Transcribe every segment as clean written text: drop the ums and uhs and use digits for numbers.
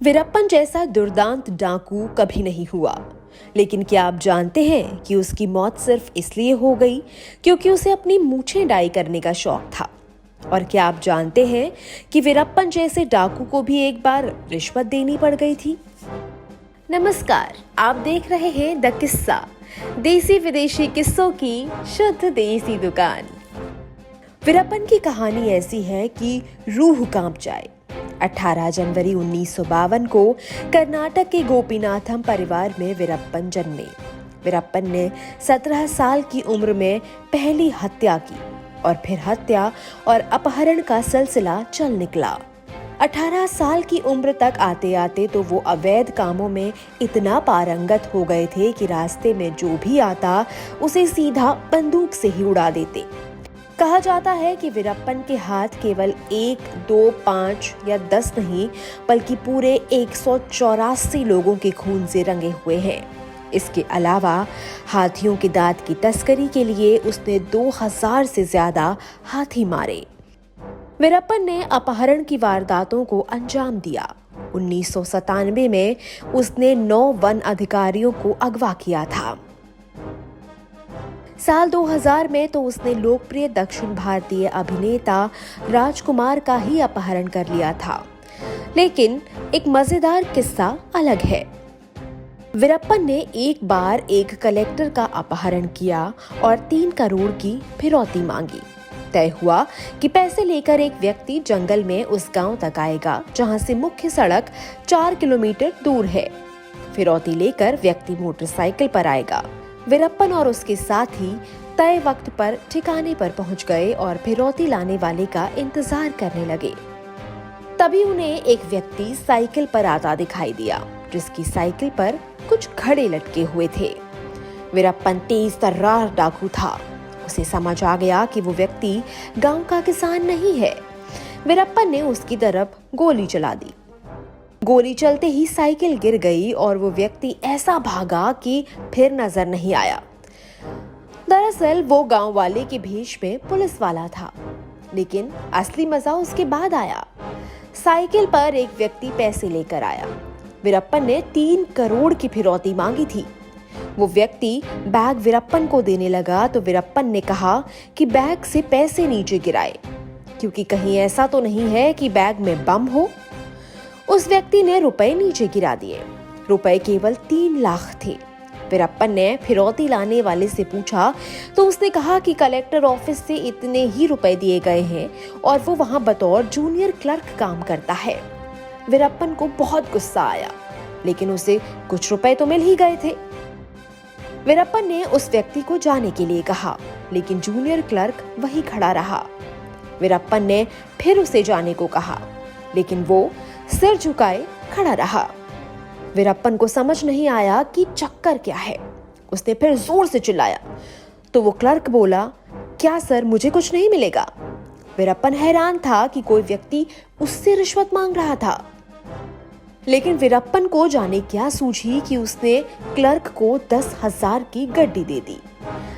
वीरप्पन जैसा दुर्दांत डाकू कभी नहीं हुआ। लेकिन क्या आप जानते हैं कि उसकी मौत सिर्फ इसलिए हो गई क्योंकि उसे अपनी मूछें डाई करने का शौक था। और क्या आप जानते हैं कि वीरप्पन जैसे डाकू को भी एक बार रिश्वत देनी पड़ गई थी। नमस्कार, आप देख रहे हैं द किस्सा, देसी विदेशी किस्सों की शुद्ध देसी दुकान। वीरप्पन की कहानी ऐसी है कि रूह कांप जाए। 18 जनवरी 1952 को कर्नाटक के गोपीनाथम परिवार में वीरप्पन जन्मे। वीरप्पन ने 17 साल की उम्र में पहली हत्या की और फिर हत्या और अपहरण का सिलसिला चल निकला। 18 साल की उम्र तक आते आते तो वो अवैध कामों में इतना पारंगत हो गए थे कि रास्ते में जो भी आता उसे सीधा बंदूक से ही उड़ा देते। कहा जाता है कि वीरप्पन के हाथ केवल 1, 2, 5 या 10 नहीं बल्कि पूरे 184 लोगों के खून से रंगे हुए हैं। इसके अलावा हाथियों के दांत की तस्करी के लिए उसने 2000 से ज्यादा हाथी मारे। वीरप्पन ने अपहरण की वारदातों को अंजाम दिया। 1997 में उसने 9 वन अधिकारियों को अगवा किया था। साल 2000 में तो उसने लोकप्रिय दक्षिण भारतीय अभिनेता राजकुमार का ही अपहरण कर लिया था। लेकिन एक मजेदार किस्सा अलग है। वीरप्पन ने एक बार एक कलेक्टर का अपहरण किया और 3 करोड़ की फिरौती मांगी। तय हुआ कि पैसे लेकर एक व्यक्ति जंगल में उस गांव तक आएगा जहां से मुख्य सड़क 4 किलोमीटर दूर है। फिरौती लेकर व्यक्ति मोटरसाइकिल पर आएगा। वीरप्पन और उसके साथी तय वक्त पर ठिकाने पर पहुंच गए और फिरौती लाने वाले का इंतजार करने लगे। तभी उन्हें एक व्यक्ति साइकिल पर आता दिखाई दिया, जिसकी साइकिल पर कुछ घड़े लटके हुए थे। वीरप्पन तेज तर्रार डाकू था। उसे समझ आ गया कि वो व्यक्ति गांव का किसान नहीं है। वीरप्पन ने उसकी तरफ गोली चला दी। गोली चलते ही साइकिल गिर गई और वो व्यक्ति ऐसा भागा कि फिर नजर नहीं आया। दरअसल वो गांव वाले के भेष में पुलिस वाला था, लेकिन असली मजा उसके बाद आया। साइकिल पर एक व्यक्ति पैसे लेकर आया। वीरप्पन ने 3 करोड़ की फिरौती मांगी थी। वो व्यक्ति बैग वीरप्पन को देने लगा तो वीरप्पन ने कहा कि बैग से पैसे नीचे गिराए, क्योंकि कहीं ऐसा तो नहीं है कि बैग में बम हो। उस व्यक्ति ने रुपए नीचे गिरा दिए। रुपए केवल 3 लाख थे। वीरप्पन ने फिरौती लाने वाले से पूछा तो उसने कहा कि कलेक्टर ऑफिस से इतने ही रुपए दिए गए हैं और वो वहां बतौर जूनियर क्लर्क काम करता है। वीरप्पन को बहुत गुस्सा आया, लेकिन उसे कुछ रुपए तो मिल ही गए थे। वीरप्पन ने उस व्यक्ति को जाने के लिए कहा, लेकिन जूनियर क्लर्क वहीं खड़ा रहा। वीरप्पन ने फिर उसे जाने को कहा, लेकिन वो सिर झुकाए खड़ा रहा। वीरप्पन को समझ नहीं आया कि चक्कर क्या है। उसने फिर जोर से चिल्लाया तो वो क्लर्क बोला, क्या सर, मुझे कुछ नहीं मिलेगा। वीरप्पन हैरान था कि कोई व्यक्ति उससे रिश्वत मांग रहा था। लेकिन वीरप्पन को जाने क्या सूझी कि उसने क्लर्क को 10,000 की गड्डी दे दी।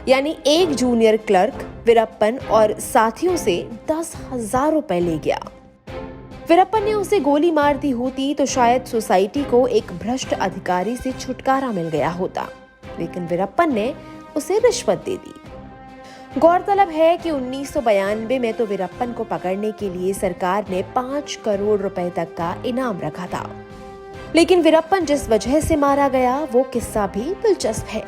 यानी एक जूनियर क्लर्क वीरप्पन और साथियों से 10,000 रुपए ले गया। वीरप्पन ने उसे गोली मार दी होती तो शायद सोसाइटी को एक भ्रष्ट अधिकारी से छुटकारा मिल गया होता, लेकिन वीरप्पन ने उसे रिश्वत दे दी। गौरतलब है कि 1992 में तो वीरप्पन को पकड़ने के लिए सरकार ने 5 करोड़ रुपए तक का इनाम रखा था। लेकिन वीरप्पन जिस वजह से मारा गया वो किस्सा भी दिलचस्प है।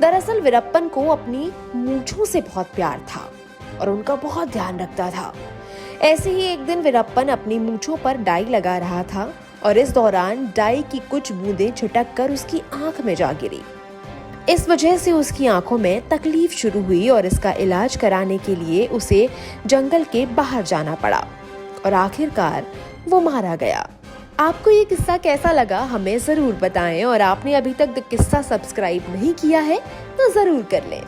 दरअसल वीरप्पन को अपनी मूंछों से बहुत प्यार था और उनका बहुत ध्यान रखता था। ऐसे ही एक दिन वीरप्पन अपनी मूंछों पर डाई लगा रहा था और इस दौरान डाई की कुछ बूंदें छिटक कर उसकी आंख में जा गिरी। इस वजह से उसकी आंखों में तकलीफ शुरू हुई और इसका इलाज कराने के लिए उसे जंगल के बाहर जाना पड़ा और आखिरकार वो मारा गया। आपको ये किस्सा कैसा लगा हमें जरूर बताएं और आपने अभी तक द किस्सा सब्सक्राइब नहीं किया है तो जरूर कर लें।